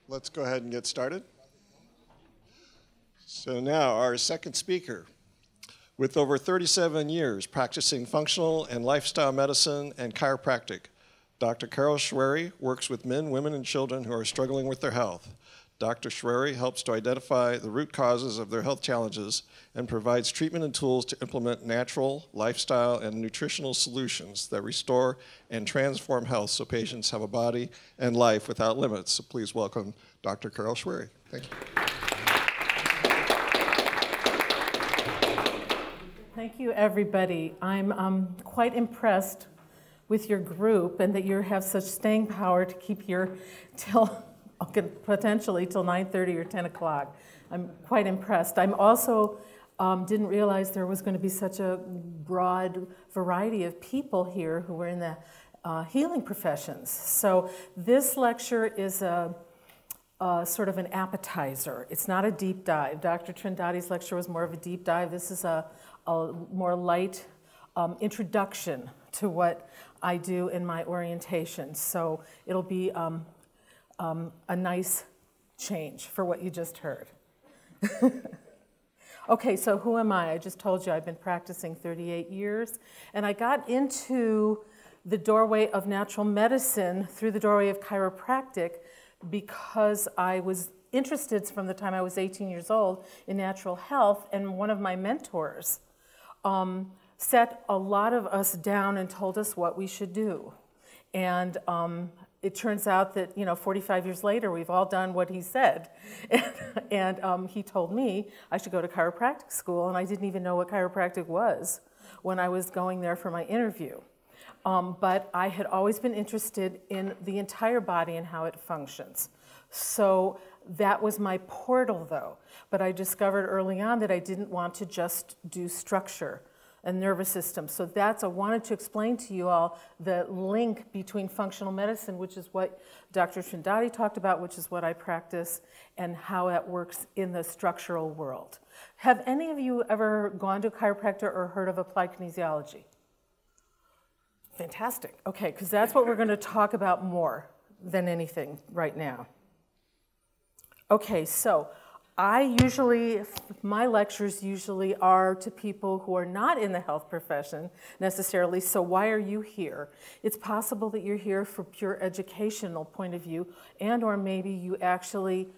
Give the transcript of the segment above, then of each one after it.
Let's go ahead and get started. So now our second speaker, with over 37 years practicing functional and lifestyle medicine and chiropractic, Dr. Carol Shwery works with men, women, and children who are struggling with their health. Dr. Shwery helps to identify the root causes of their health challenges and provides treatment and tools to implement natural, lifestyle, and nutritional solutions that restore and transform health so patients have a body and life without limits. So please welcome Dr. Carol Shwery. Thank you. Thank you, everybody. I'm quite impressed with your group and that you have such staying power to keep here till potentially till 9:30 or 10 o'clock. I'm quite impressed. I'm also didn't realize there was going to be such a broad variety of people here who were in the healing professions. So this lecture is a sort of an appetizer. It's not a deep dive. Dr. Trindadi's lecture was more of a deep dive. This is a more light introduction to what I do in my orientation. So it'll be a nice change for what you just heard. Okay, so who am I? I just told you I've been practicing 38 years, and I got into the doorway of natural medicine through the doorway of chiropractic because I was interested from the time I was 18 years old in natural health, and one of my mentors set a lot of us down and told us what we should do. And it turns out that, 45 years later, we've all done what he said. And he told me I should go to chiropractic school, and I didn't even know what chiropractic was when I was going there for my interview. But I had always been interested in the entire body and how it functions. So that was my portal, though. But I discovered early on that I didn't want to just do structure and nervous system. So I wanted to explain to you all the link between functional medicine, which is what Dr. Trindadi talked about, which is what I practice, and how it works in the structural world. Have any of you ever gone to a chiropractor or heard of applied kinesiology? Fantastic. Okay, because that's what we're going to talk about more than anything right now. Okay, so my lectures usually are to people who are not in the health profession necessarily, so why are you here? It's possible that you're here for pure educational point of view, and or maybe you actually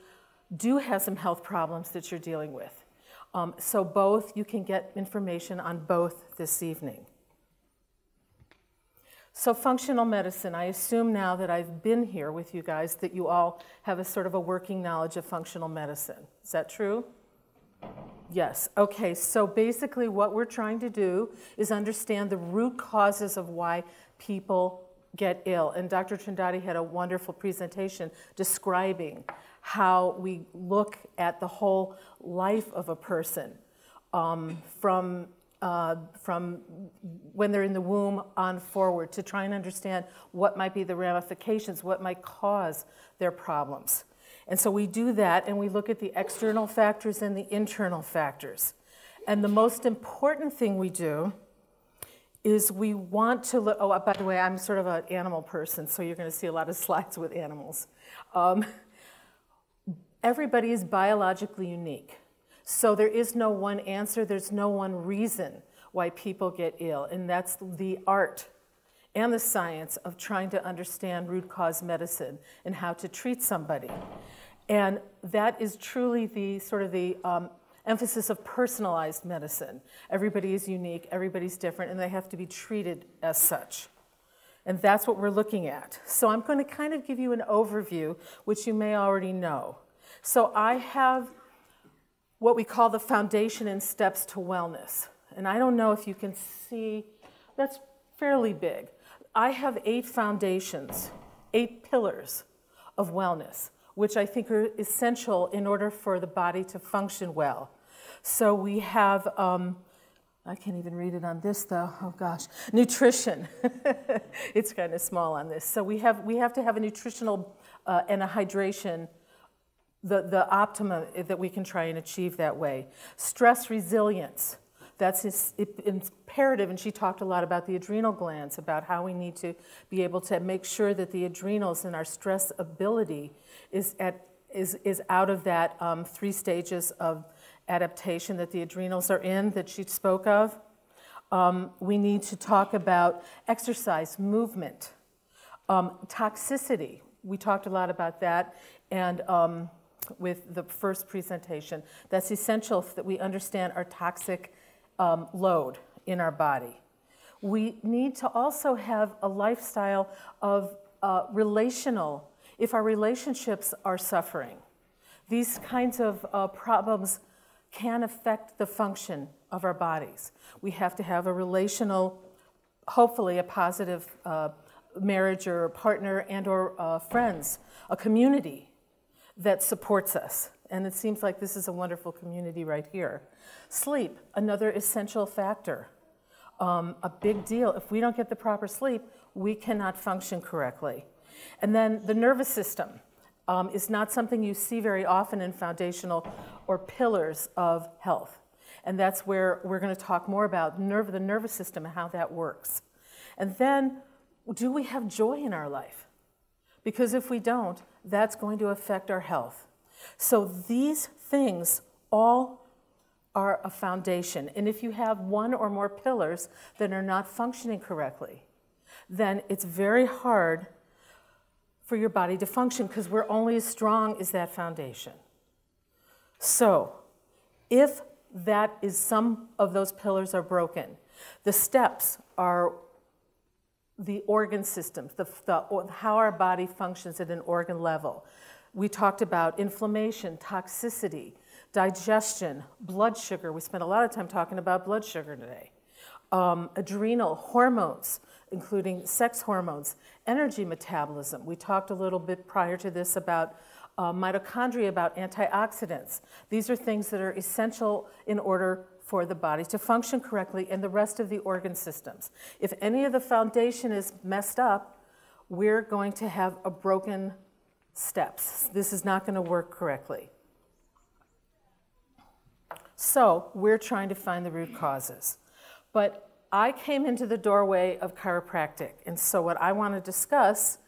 do have some health problems that you're dealing with. So both, you can get information on both this evening. So functional medicine, I assume now that I've been here with you guys that you all have a sort of a working knowledge of functional medicine. Is that true? Yes. Okay, so basically what we're trying to do is understand the root causes of why people get ill. And Dr. Trindadi had a wonderful presentation describing how we look at the whole life of a person from when they're in the womb on forward to try and understand what might be the ramifications, what might cause their problems. And so we do that, and we look at the external factors and the internal factors. And the most important thing we do is we want to look, oh, by the way, I'm sort of an animal person, so you're going to see a lot of slides with animals. Everybody is biologically unique. So there is no one answer, there's no one reason why people get ill, and that's the art and the science of trying to understand root cause medicine and how to treat somebody. And that is truly the sort of the emphasis of personalized medicine. Everybody is unique, everybody's different, and they have to be treated as such. And that's what we're looking at. So I'm going to kind of give you an overview, which you may already know. So I have what we call the foundation and steps to wellness. And I don't know if you can see, that's fairly big. I have 8 foundations, 8 pillars of wellness, which I think are essential in order for the body to function well. So we have, I can't even read it on this though, oh gosh, nutrition. It's kind of small on this. So we have to have a nutritional and a hydration, the optimum that we can try and achieve that way. Stress resilience, that's imperative, and she talked a lot about the adrenal glands, about how we need to be able to make sure that the adrenals and our stress ability is at is out of that 3 stages of adaptation that the adrenals are in that she spoke of. We need to talk about exercise, movement, toxicity. We talked a lot about that, and with the first presentation. That's essential that we understand our toxic load in our body. We need to also have a lifestyle of relational, if our relationships are suffering. These kinds of problems can affect the function of our bodies. We have to have a relational, hopefully a positive marriage or partner and or friends, a community that supports us. And it seems like this is a wonderful community right here. Sleep, another essential factor. A big deal. If we don't get the proper sleep, we cannot function correctly. And then the nervous system is not something you see very often in foundational or pillars of health. And that's where we're going to talk more about the nervous system and how that works. And then, do we have joy in our life? Because if we don't, that's going to affect our health. So these things all are a foundation. And if you have one or more pillars that are not functioning correctly, then it's very hard for your body to function because we're only as strong as that foundation. So if that is some of those pillars are broken, the steps are the organ systems, how our body functions at an organ level. We talked about inflammation, toxicity, digestion, blood sugar. We spent a lot of time talking about blood sugar today. Adrenal, hormones, including sex hormones, energy metabolism. We talked a little bit prior to this about mitochondria, about antioxidants. These are things that are essential in order for the body to function correctly and the rest of the organ systems. If any of the foundation is messed up, we're going to have a broken steps. This is not going to work correctly. So we're trying to find the root causes. But I came into the doorway of chiropractic, and so what I want to discuss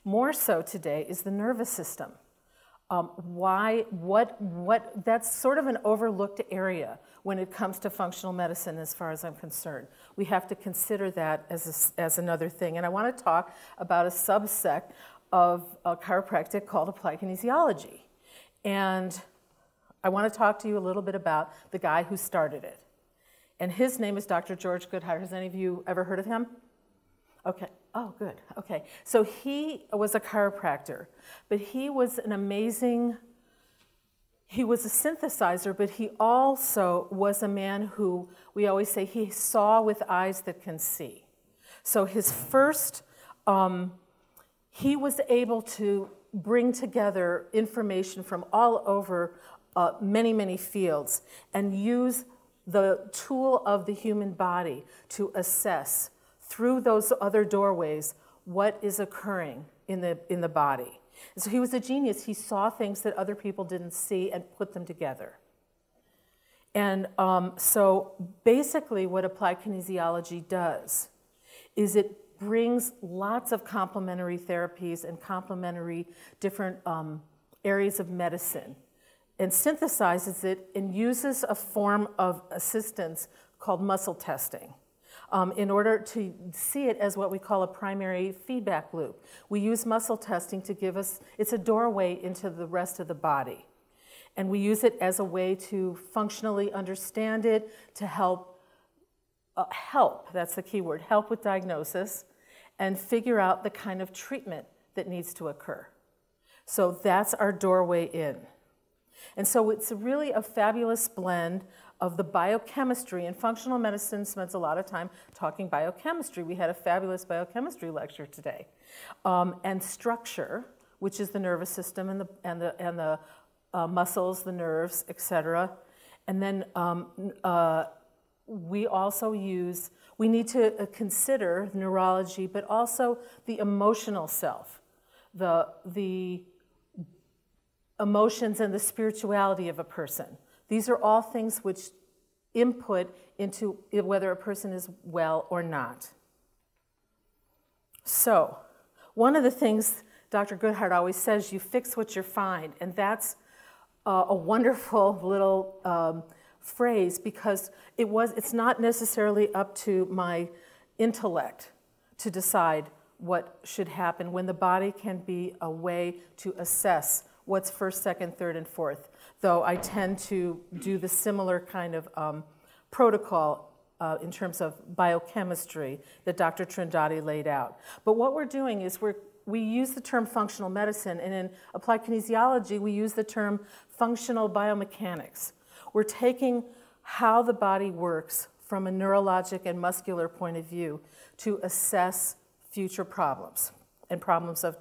more so today is the nervous system. That's sort of an overlooked area when it comes to functional medicine as far as I'm concerned. We have to consider that as another thing. And I want to talk about a subsect of chiropractic called applied kinesiology. And I want to talk to you a little bit about the guy who started it. And his name is Dr. George Goodhart. Has any of you ever heard of him? Okay. Oh, good. Okay. So he was a chiropractor, but he was an amazing, he was a synthesizer, but he also was a man who, we always say, he saw with eyes that can see. So his first, he was able to bring together information from all over many, many fields and use the tool of the human body to assess through those other doorways what is occurring in the body. And so he was a genius. He saw things that other people didn't see and put them together. And so basically what applied kinesiology does is it brings lots of complementary therapies and complementary different areas of medicine and synthesizes it and uses a form of assistance called muscle testing in order to see it as what we call a primary feedback loop. We use muscle testing to give us, it's a doorway into the rest of the body. And we use it as a way to functionally understand it, to help, that's the key word, help with diagnosis, and figure out the kind of treatment that needs to occur. So that's our doorway in. And so it's really a fabulous blend of the biochemistry, and functional medicine spends a lot of time talking biochemistry. We had a fabulous biochemistry lecture today. And structure, which is the nervous system and the muscles, the nerves, etc. And then we also we need to consider neurology, but also the emotional self, the emotions and the spirituality of a person. These are all things which input into whether a person is well or not. So, one of the things Dr. Goodhart always says, you fix what you find, and that's a wonderful little phrase, because it's not necessarily up to my intellect to decide what should happen when the body can be a way to assess what's first, second, third, and fourth, though I tend to do the similar kind of protocol in terms of biochemistry that Dr. Trindade laid out. But what we're doing is we use the term functional medicine, and in applied kinesiology, we use the term functional biomechanics. We're taking how the body works from a neurologic and muscular point of view to assess future problems and problems of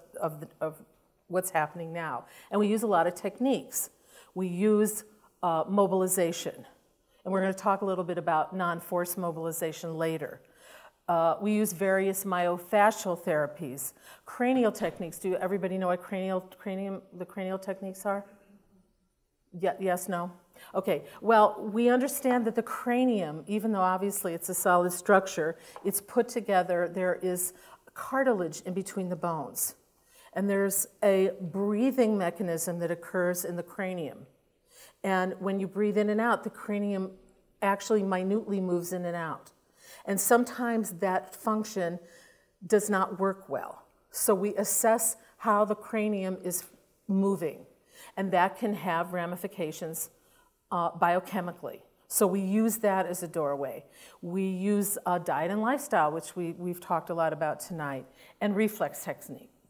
what's happening now. And we use a lot of techniques. We use mobilization, and we're going to talk a little bit about non-force mobilization later. We use various myofascial therapies, cranial techniques. Do everybody know what the cranial techniques are? Yes, no? Okay, well, we understand that the cranium, even though obviously it's a solid structure, it's put together, there is cartilage in between the bones. And there's a breathing mechanism that occurs in the cranium. And when you breathe in and out, the cranium actually minutely moves in and out. And sometimes that function does not work well. So we assess how the cranium is moving, and that can have ramifications biochemically. So we use that as a doorway. We use diet and lifestyle, which we've talked a lot about tonight, and reflex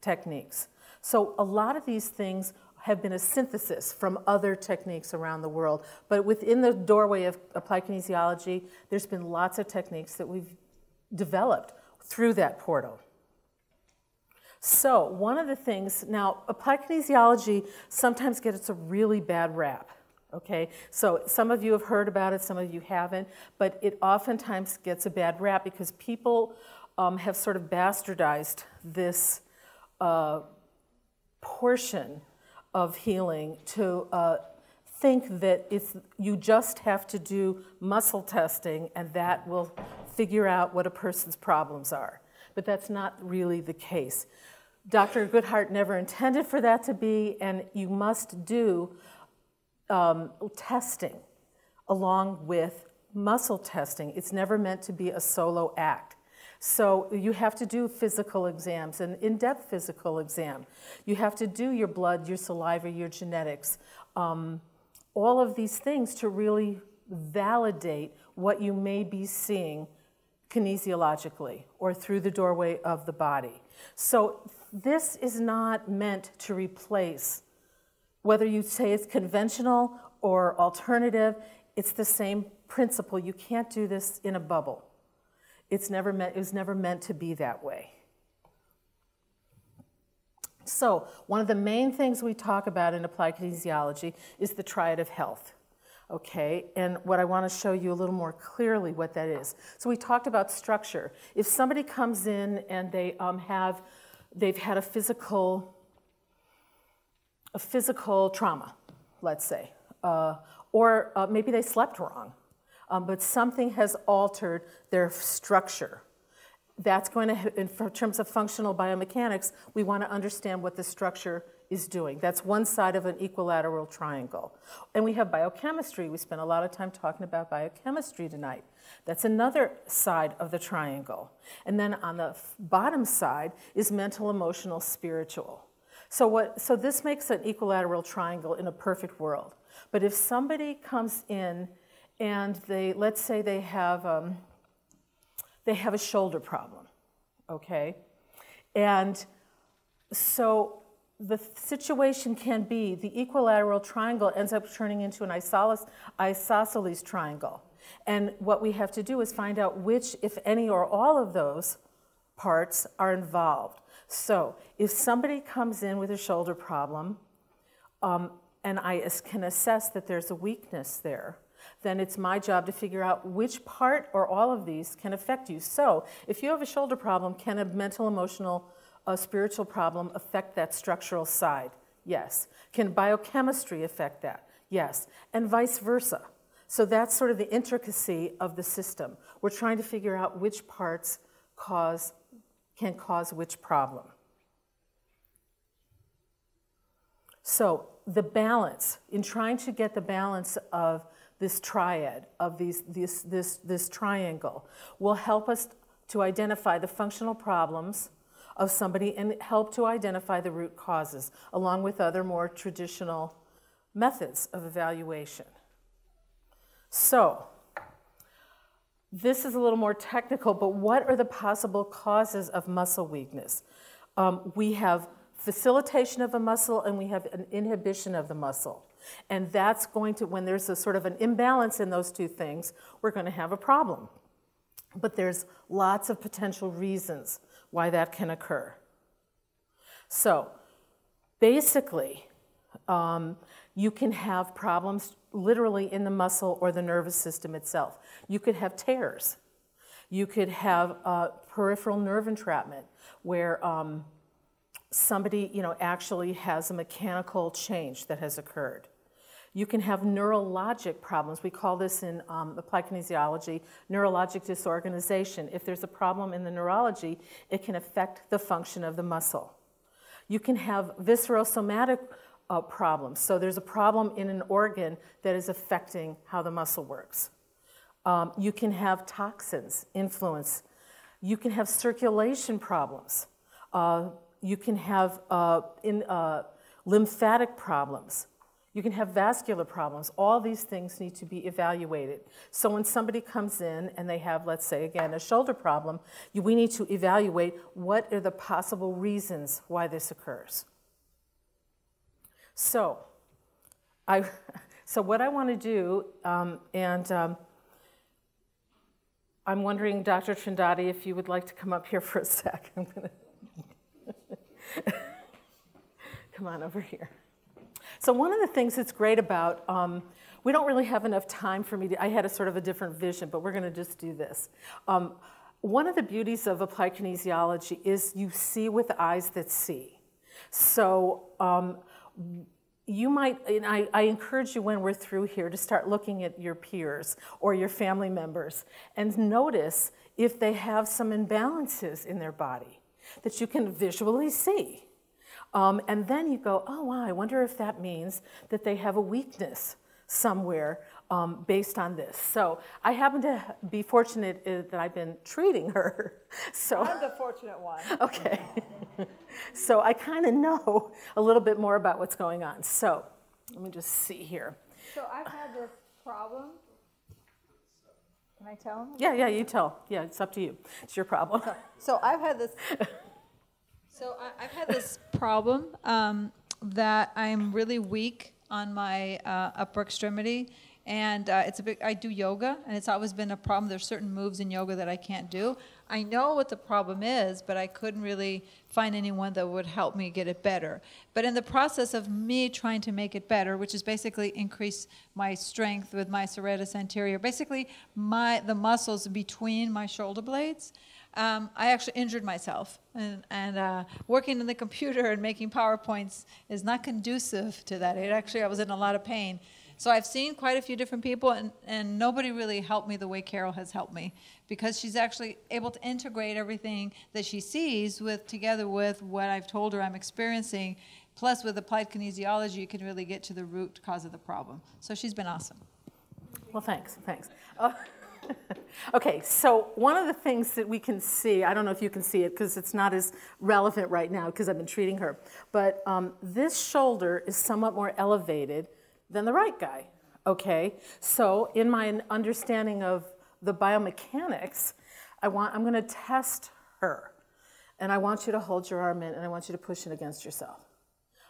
techniques. So a lot of these things have been a synthesis from other techniques around the world. But within the doorway of applied kinesiology, there's been lots of techniques that we've developed through that portal. So one of the things, now applied kinesiology sometimes gets a really bad rap. Okay, so some of you have heard about it, some of you haven't, but it oftentimes gets a bad rap because people have sort of bastardized this portion of healing to think that you just have to do muscle testing and that will figure out what a person's problems are. But that's not really the case. Dr. Goodhart never intended for that to be, and you must do testing along with muscle testing. It's never meant to be a solo act. So you have to do physical exams, an in-depth physical exam. You have to do your blood, your saliva, your genetics, all of these things to really validate what you may be seeing kinesiologically or through the doorway of the body. So this is not meant to replace, whether you say it's conventional or alternative, it's the same principle. You can't do this in a bubble. It was never meant to be that way. So one of the main things we talk about in applied kinesiology is the Triad of Health. Okay, and what I want to show you a little more clearly what that is. So we talked about structure. If somebody comes in and they've had a physical trauma, let's say, or maybe they slept wrong, but something has altered their structure. That's going to, in terms of functional biomechanics, we want to understand what the structure is doing. That's one side of an equilateral triangle. And we have biochemistry. We spent a lot of time talking about biochemistry tonight. That's another side of the triangle. And then on the bottom side is mental, emotional, spiritual. So this makes an equilateral triangle in a perfect world. But if somebody comes in and let's say they have a shoulder problem, okay? And so the situation can be the equilateral triangle ends up turning into an isosceles triangle. And what we have to do is find out which, if any, or all of those parts are involved. So if somebody comes in with a shoulder problem, and I can assess that there's a weakness there, then it's my job to figure out which part or all of these can affect you. So if you have a shoulder problem, can a mental, emotional, spiritual problem affect that structural side? Yes. Can biochemistry affect that? Yes. And vice versa. So that's sort of the intricacy of the system. We're trying to figure out which parts can cause which problem. So the balance, in trying to get the balance of this triad, of this triangle, will help us to identify the functional problems of somebody and help to identify the root causes, along with other more traditional methods of evaluation. So, this is a little more technical, but what are the possible causes of muscle weakness? We have facilitation of a muscle and we have an inhibition of the muscle. And that's going to, when there's a sort of an imbalance in those two things, we're going to have a problem. But there's lots of potential reasons why that can occur. So, basically, you can have problems literally in the muscle or the nervous system itself. You could have tears. You could have peripheral nerve entrapment, where somebody, actually has a mechanical change that has occurred. You can have neurologic problems. We call this in applied kinesiology neurologic disorganization. If there's a problem in the neurology, it can affect the function of the muscle. You can have viscerosomatic problems. So there's a problem in an organ that is affecting how the muscle works. You can have toxins influence. You can have circulation problems. You can have lymphatic problems. You can have vascular problems. All these things need to be evaluated. So when somebody comes in and they have, let's say, again, a shoulder problem, we need to evaluate what are the possible reasons why this occurs. So what I want to do, I'm wondering, Dr. Trindade, if you would like to come up here for a sec. I'm gonna come on over here. So one of the things that's great about, we don't really have enough time for me to, I had a sort of a different vision, but we're going to just do this. One of the beauties of applied kinesiology is you see with eyes that see. So you might, and I encourage you when we're through here to start looking at your peers or your family members and notice if they have some imbalances in their body that you can visually see. And then you go, oh, wow, I wonder if that means that they have a weakness somewhere based on this. So I happen to be fortunate that I've been treating her. So I'm the fortunate one. Okay. So I kind of know a little bit more about what's going on. So let me just see here. So I've had this problem. Can I tell them? Yeah, you tell. Yeah, it's up to you. It's your problem. So I've had this. I've had this problem that I'm really weak on my upper extremity, and I do yoga, and it's always been a problem. There's certain moves in yoga that I can't do. I know what the problem is, but I couldn't really find anyone that would help me get it better. But in the process of me trying to make it better, which is basically increase my strength with my serratus anterior, basically the muscles between my shoulder blades, I actually injured myself, and working in the computer and making PowerPoints is not conducive to that. I was in a lot of pain. So I've seen quite a few different people, and nobody really helped me the way Carol has helped me, because she's actually able to integrate everything that she sees together with what I've told her I'm experiencing. Plus, with applied kinesiology, you can really get to the root cause of the problem. So she's been awesome. Well, thanks. Okay, so one of the things that we can see, I don't know if you can see it because it's not as relevant right now because I've been treating her, but this shoulder is somewhat more elevated than the right guy, okay? So in my understanding of the biomechanics, I'm going to test her, and I want you to hold your arm in, and I want you to push it against yourself.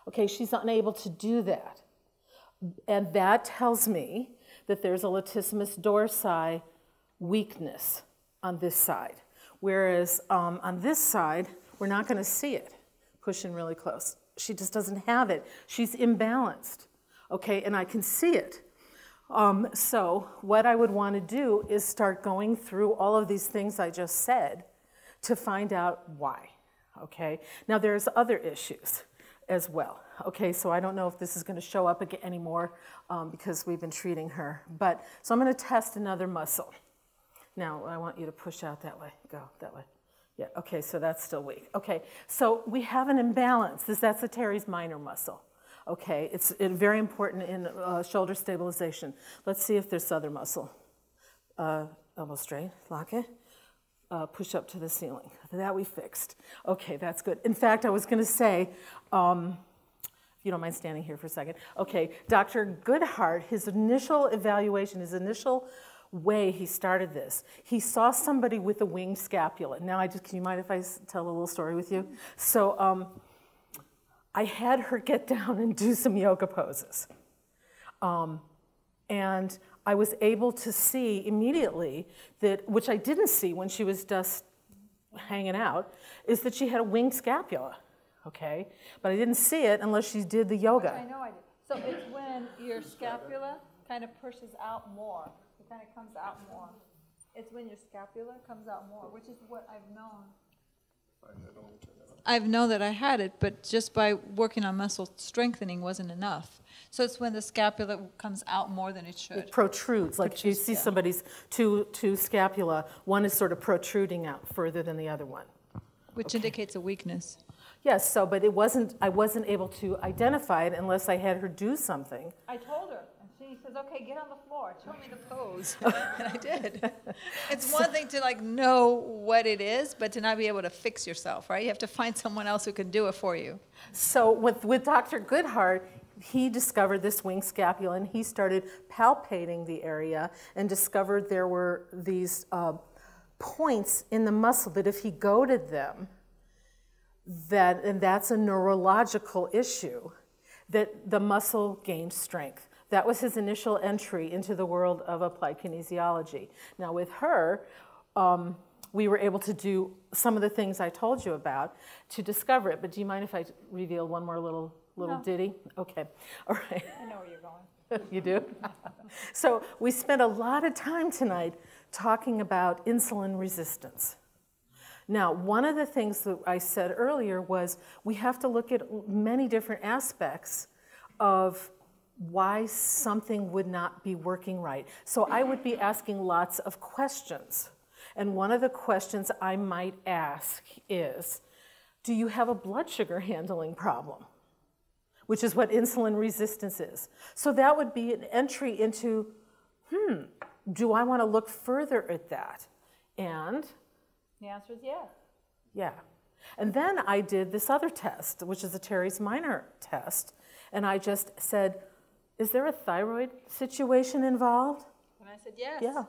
Okay, she's unable to do that, and that tells me that there's a latissimus dorsi weakness on this side, whereas on this side, we're not going to see it. Push in really close. She just doesn't have it. She's imbalanced, okay, and I can see it. So what I would want to do is start going through all of these things I just said to find out why, okay? Now, there's other issues as well, okay? So I don't know if this is going to show up again anymore because we've been treating her. So I'm going to test another muscle. Now, I want you to push out that way. Go that way. Yeah, okay, so that's still weak. Okay, so we have an imbalance. That's the teres minor muscle. Okay, it's very important in shoulder stabilization. Let's see if there's other muscle. Elbow straight, lock it. Push up to the ceiling. That we fixed. Okay, that's good. In fact, I was going to say, if you don't mind standing here for a second. Okay, Dr. Goodhart, his initial evaluation, his initial way he started this, he saw somebody with a winged scapula. Now, can you mind if I tell a little story with you? So I had her get down and do some yoga poses. And I was able to see immediately that, which I didn't see when she was just hanging out, is that she had a winged scapula, okay? But I didn't see it unless she did the yoga. I know I did. So it's when your scapula kind of pushes out more. It kind of comes out more. It's when your scapula comes out more, which is what I've known. I've known that I had it, but just by working on muscle strengthening wasn't enough. So it's when the scapula comes out more than it should. It protrudes, like you see somebody's two scapula, one is sort of protruding out further than the other one. Which indicates a weakness. Yes, so, but I wasn't able to identify it unless I had her do something. I told her, and she says, okay, get on the floor, show me the pose. And I did. It's one thing to like know what it is, but to not be able to fix yourself, right? You have to find someone else who can do it for you. So with Dr. Goodhart, he discovered this winged scapula, and he started palpating the area and discovered there were these points in the muscle that if he goaded them, and that's a neurological issue, that the muscle gained strength. That was his initial entry into the world of applied kinesiology. Now with her, we were able to do some of the things I told you about to discover it, but do you mind if I reveal one more little ditty? Okay, all right. I know where you're going. You do? So we spent a lot of time tonight talking about insulin resistance. Now, one of the things that I said earlier was we have to look at many different aspects of why something would not be working right. So I would be asking lots of questions. And one of the questions I might ask is, do you have a blood sugar handling problem? Which is what insulin resistance is. So that would be an entry into, do I want to look further at that? And the answer is yes. Yeah. And then I did this other test, which is a Terry's Minor test. And I just said, is there a thyroid situation involved? And I said yes. Yeah.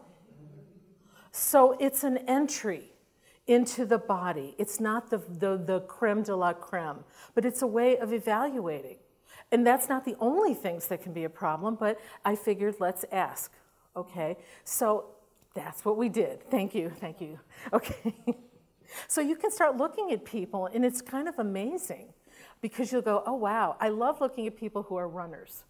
So it's an entry into the body. It's not the creme de la creme, but it's a way of evaluating. And that's not the only things that can be a problem, but I figured let's ask. Okay, so that's what we did. Thank you, thank you. Okay, so you can start looking at people, and it's kind of amazing because you'll go, oh wow, I love looking at people who are runners.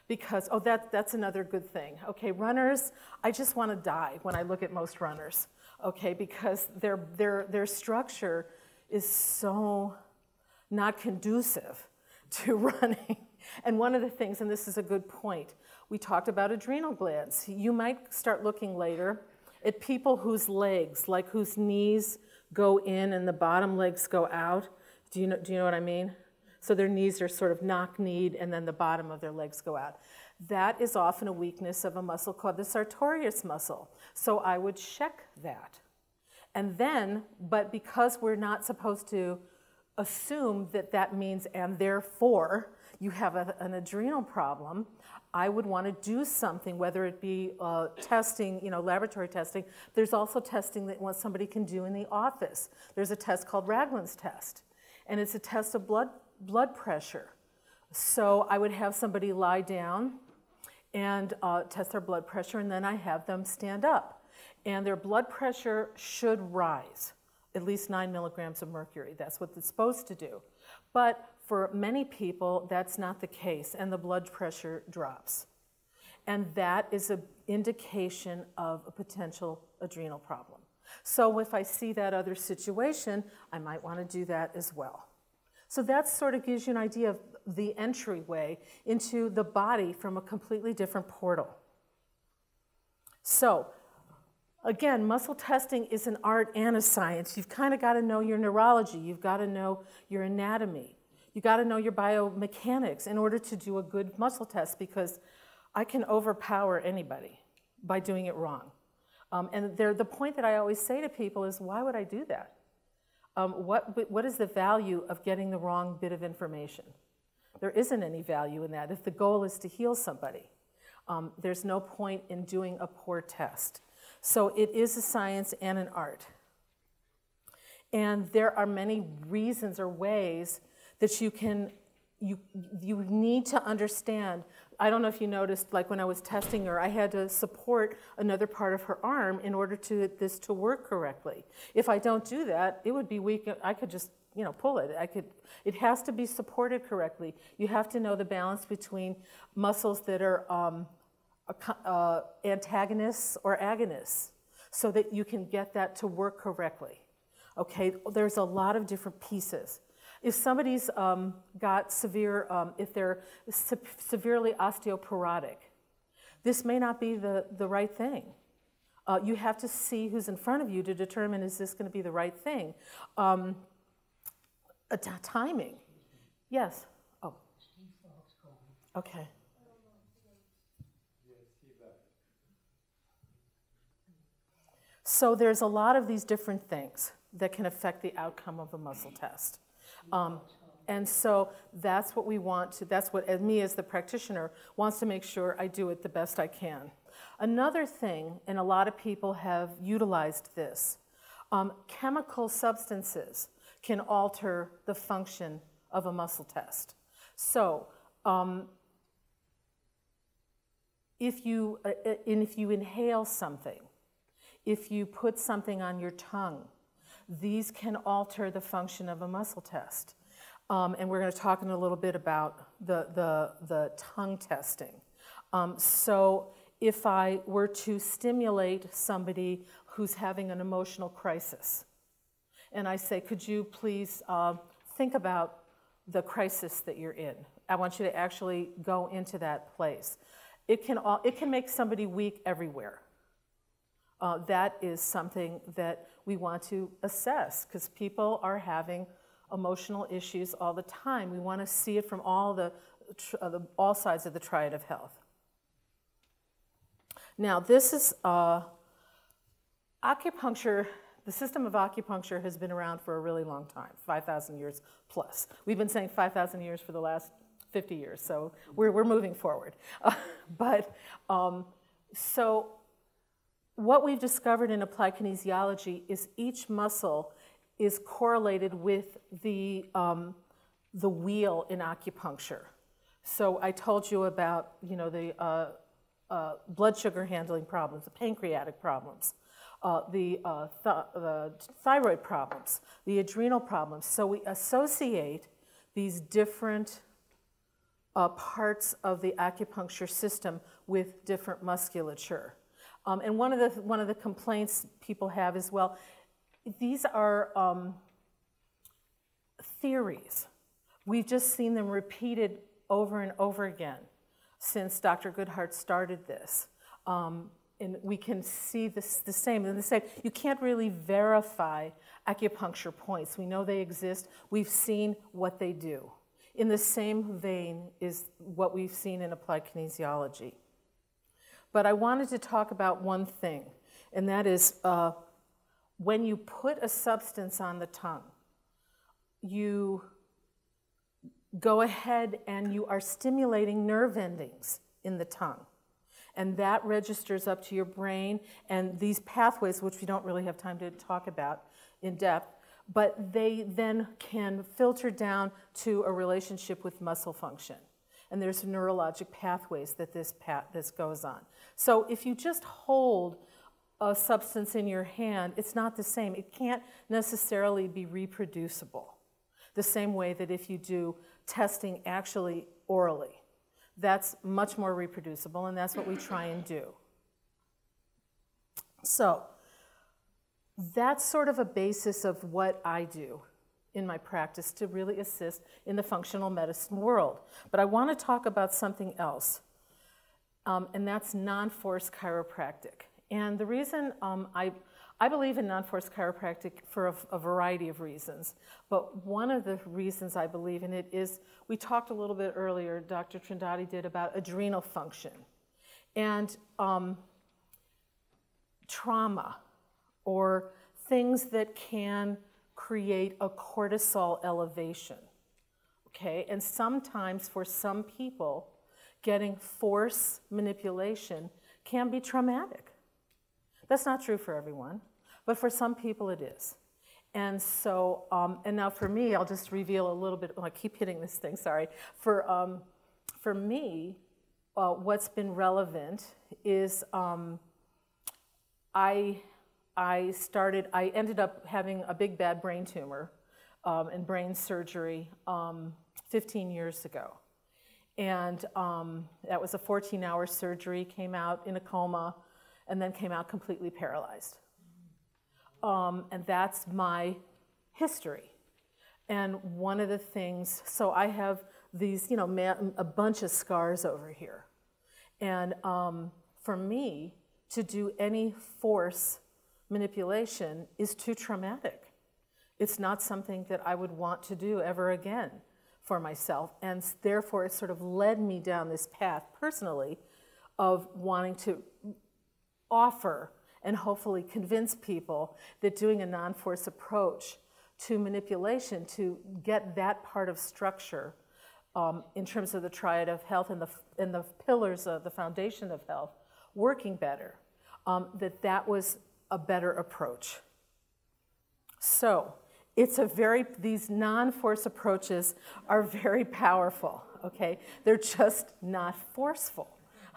Because, oh, that's another good thing. Okay, runners, I just want to die when I look at most runners. Okay, because their structure is so not conducive to running. And one of the things, and this is a good point, we talked about adrenal glands. You might start looking later at people whose legs, like whose knees go in and the bottom legs go out. Do you know what I mean? So their knees are sort of knock-kneed and then the bottom of their legs go out. That is often a weakness of a muscle called the sartorius muscle. So I would check that. And then, but because we're not supposed to assume that that means, and therefore, you have an adrenal problem, I would want to do something, whether it be testing, laboratory testing. There's also testing that somebody can do in the office. There's a test called Ragland's test, and it's a test of blood pressure. So I would have somebody lie down and test their blood pressure, and then I have them stand up. And their blood pressure should rise, at least 9 milligrams of mercury. That's what it's supposed to do. But for many people, that's not the case, and the blood pressure drops. And that is an indication of a potential adrenal problem. So if I see that other situation, I might want to do that as well. So that sort of gives you an idea of the entryway into the body from a completely different portal. So, again, muscle testing is an art and a science. You've kind of got to know your neurology. You've got to know your anatomy. You got to know your biomechanics in order to do a good muscle test, because I can overpower anybody by doing it wrong. And the point that I always say to people is, why would I do that? What is the value of getting the wrong bit of information? There isn't any value in that. If the goal is to heal somebody, there's no point in doing a poor test. So it is a science and an art. And there are many reasons or ways that you need to understand. I don't know if you noticed, like when I was testing her, I had to support another part of her arm in order to this to work correctly. If I don't do that, it would be weak. I could just, pull it. It has to be supported correctly. You have to know the balance between muscles that are antagonists or agonists, so that you can get that to work correctly. Okay, there's a lot of different pieces. If somebody's got severe, if they're severely osteoporotic, this may not be the right thing. You have to see who's in front of you to determine, is this going to be the right thing? Timing. Yes. Oh. Okay. So there's a lot of these different things that can affect the outcome of a muscle test. And so that's what we want to, that's what me as the practitioner wants to make sure I do it the best I can. Another thing, and a lot of people have utilized this, chemical substances can alter the function of a muscle test. So if you inhale something, if you put something on your tongue, these can alter the function of a muscle test. And we're going to talk in a little bit about the tongue testing. So if I were to stimulate somebody who's having an emotional crisis, and I say, could you please think about the crisis that you're in? I want you to actually go into that place. It can make somebody weak everywhere. That is something that we want to assess, because people are having emotional issues all the time. We want to see it from all sides of the Triad of Health. Now, this is acupuncture. The system of acupuncture has been around for a really long time, 5,000 years plus. We've been saying 5,000 years for the last 50 years, so we're moving forward. So what we've discovered in applied kinesiology is each muscle is correlated with the wheel in acupuncture. So I told you about the blood sugar handling problems, the pancreatic problems, the thyroid problems, the adrenal problems. So we associate these different parts of the acupuncture system with different musculature. And one of the complaints people have is, well, these are theories. We've just seen them repeated over and over again since Dr. Goodhart started this. And we can see this the same. And they say you can't really verify acupuncture points. We know they exist. We've seen what they do. In the same vein is what we've seen in applied kinesiology. But I wanted to talk about one thing, and that is when you put a substance on the tongue, you go ahead and you are stimulating nerve endings in the tongue. And that registers up to your brain, and these pathways, which we don't really have time to talk about in depth, but they then can filter down to a relationship with muscle function. And there's neurologic pathways that this goes on. So if you just hold a substance in your hand, it's not the same. It can't necessarily be reproducible. The same way that if you do testing actually orally, that's much more reproducible, and that's what we try and do. So that's sort of a basis of what I do in my practice to really assist in the functional medicine world. But I want to talk about something else, and that's non-force chiropractic. And the reason I believe in non-force chiropractic for a variety of reasons, but one of the reasons I believe in it is, we talked a little bit earlier, Dr. Trindade did, about adrenal function and trauma, or things that can create a cortisol elevation, okay? And sometimes for some people, getting force manipulation can be traumatic. That's not true for everyone, but for some people it is. And so, and now for me, I'll just reveal a little bit, I keep hitting this thing, sorry. For me, what's been relevant is I ended up having a big bad brain tumor and brain surgery 15 years ago. And that was a 14-hour surgery, came out in a coma, and then came out completely paralyzed. And that's my history. And one of the things, so I have these, you know, a bunch of scars over here. And for me, to do any force manipulation is too traumatic. It's not something that I would want to do ever again for myself. And therefore, it sort of led me down this path personally of wanting to offer and hopefully convince people that doing a non-force approach to manipulation to get that part of structure in terms of the Triad of Health and the pillars of the foundation of health working better, that was a better approach. So it's these non-force approaches are very powerful, okay? They're just not forceful.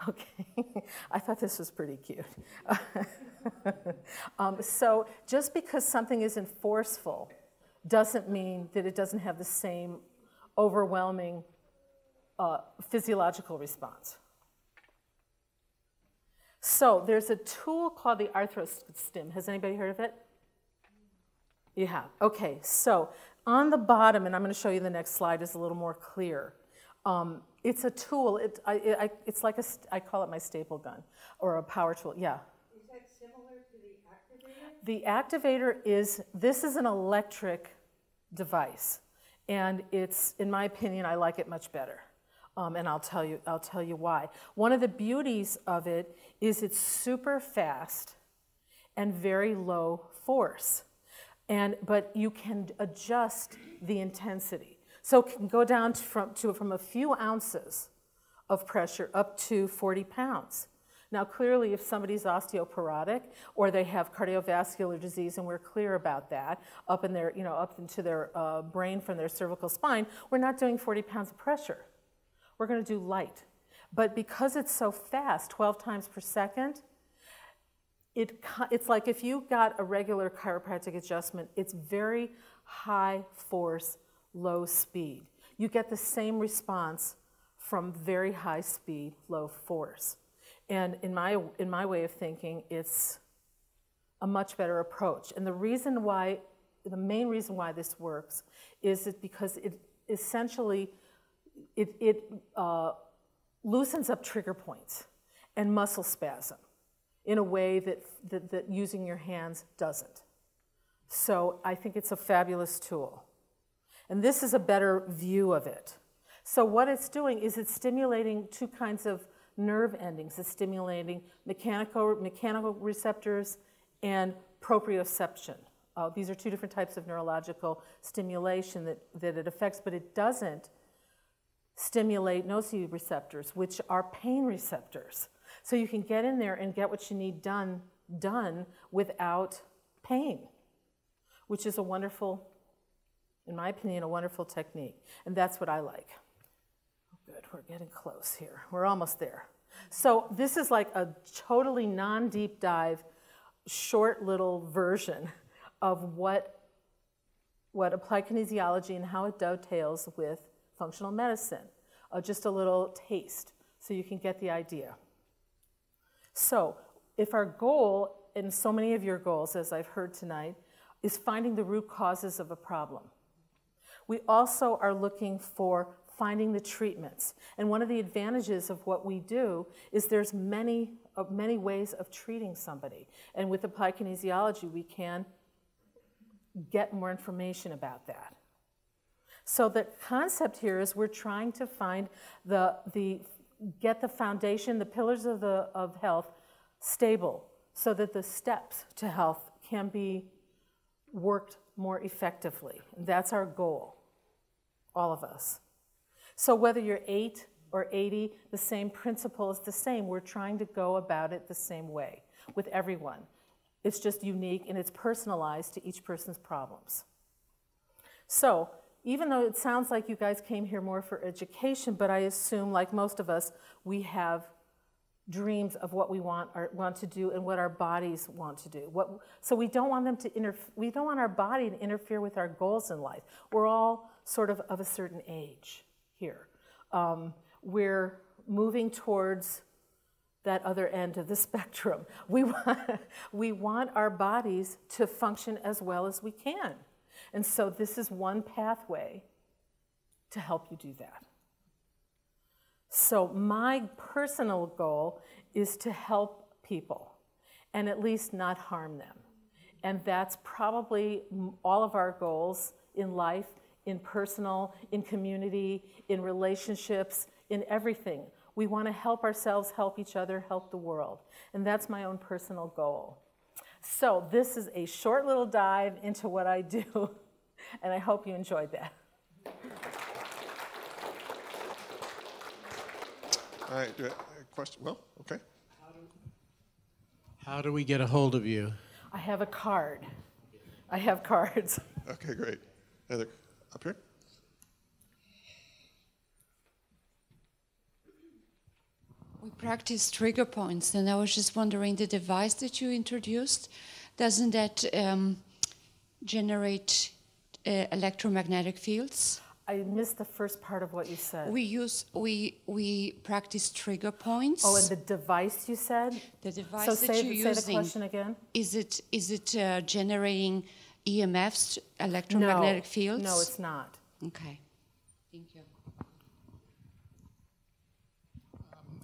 Okay, I thought this was pretty cute. So just because something isn't forceful doesn't mean that it doesn't have the same overwhelming physiological response. So there's a tool called the ArthroStim. Has anybody heard of it? You have. Okay, so on the bottom, and I'm going to show you the next slide is a little more clear. It's a tool. It's like I call it my staple gun, or a power tool. Yeah. Is that similar to the activator? The activator this is an electric device, and it's, in my opinion, I like it much better, and I'll tell you why. One of the beauties of it is it's super fast and very low force, but you can adjust the intensity. So it can go down from a few ounces of pressure up to 40 pounds. Now, clearly, if somebody's osteoporotic or they have cardiovascular disease, and we're clear about that, up into their brain from their cervical spine, we're not doing 40 pounds of pressure. We're going to do light. But because it's so fast, 12 times per second, it's like if you got a regular chiropractic adjustment, it's very high force, low speed. You get the same response from very high speed, low force. And in my way of thinking, it's a much better approach. And the main reason why this works is because it essentially loosens up trigger points and muscle spasm in a way that using your hands doesn't. So I think it's a fabulous tool. And this is a better view of it. So what it's doing is it's stimulating two kinds of nerve endings. It's stimulating mechanical receptors and proprioception. These are two different types of neurological stimulation that it affects, but it doesn't stimulate nociceptors, which are pain receptors. So you can get in there and get what you need done without pain, which is a wonderful, in my opinion, a wonderful technique. And that's what I like. Good, we're getting close here. We're almost there. So this is like a totally non-deep dive, short little version of what applied kinesiology and how it dovetails with functional medicine. Just a little taste so you can get the idea. So if our goal, and so many of your goals, as I've heard tonight, is finding the root causes of a problem, we also are looking for finding the treatments. And one of the advantages of what we do is there's many ways of treating somebody. And with applied kinesiology, we can get more information about that. So the concept here is we're trying to find get the foundation, the pillars of health stable so that the steps to health can be worked more effectively. And that's our goal, all of us. So whether you're 8 or 80, the same principle is the same. We're trying to go about it the same way with everyone. It's just unique and it's personalized to each person's problems. So even though it sounds like you guys came here more for education, but I assume, like most of us, we have dreams of what we want to do and what our bodies want to do. So we don't want them to we don't want our body to interfere with our goals in life. We're all sort of a certain age here. We're moving towards that other end of the spectrum. We want our bodies to function as well as we can. And so this is one pathway to help you do that. So my personal goal is to help people and at least not harm them. And that's probably all of our goals in life, in personal, in community, in relationships, in everything. We want to help ourselves, help each other, help the world. And that's my own personal goal. So this is a short little dive into what I do, and I hope you enjoyed that. All right, question? Well, okay. How do we get a hold of you? I have a card. I have cards. Okay, great. Heather, up here. We practice trigger points, and I was just wondering, the device that you introduced, doesn't that generate electromagnetic fields? I missed the first part of what you said. We practice trigger points. Oh, and the device you said? The device so that you're using. Say the question again. Is it generating EMFs, electromagnetic fields? No, it's not. Okay, thank you.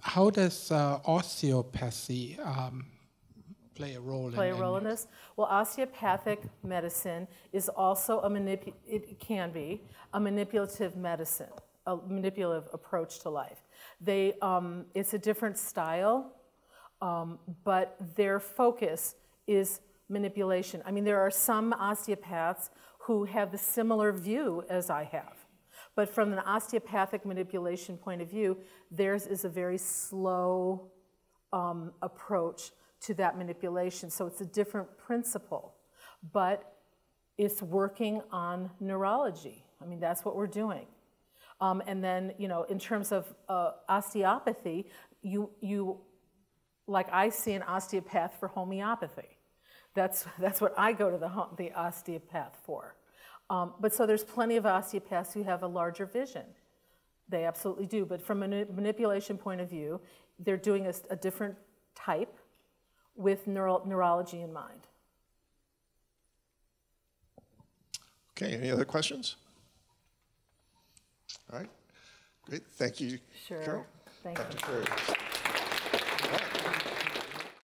How does osteopathy play a role in this? Well, osteopathic medicine is also it can be a manipulative medicine, a manipulative approach to life. It's a different style, but their focus is manipulation. I mean, there are some osteopaths who have the similar view as I have. But from an osteopathic manipulation point of view, theirs is a very slow approach to that manipulation. So it's a different principle, but it's working on neurology. I mean, that's what we're doing. And then, in terms of osteopathy, like I see an osteopath for homeopathy. That's what I go to the osteopath for. But so there's plenty of osteopaths who have a larger vision. They absolutely do. But from a manipulation point of view, they're doing a different type with neurology in mind. Okay, any other questions? All right, great. Thank you, Sure. Carol. Thank you. Dr. Shwery.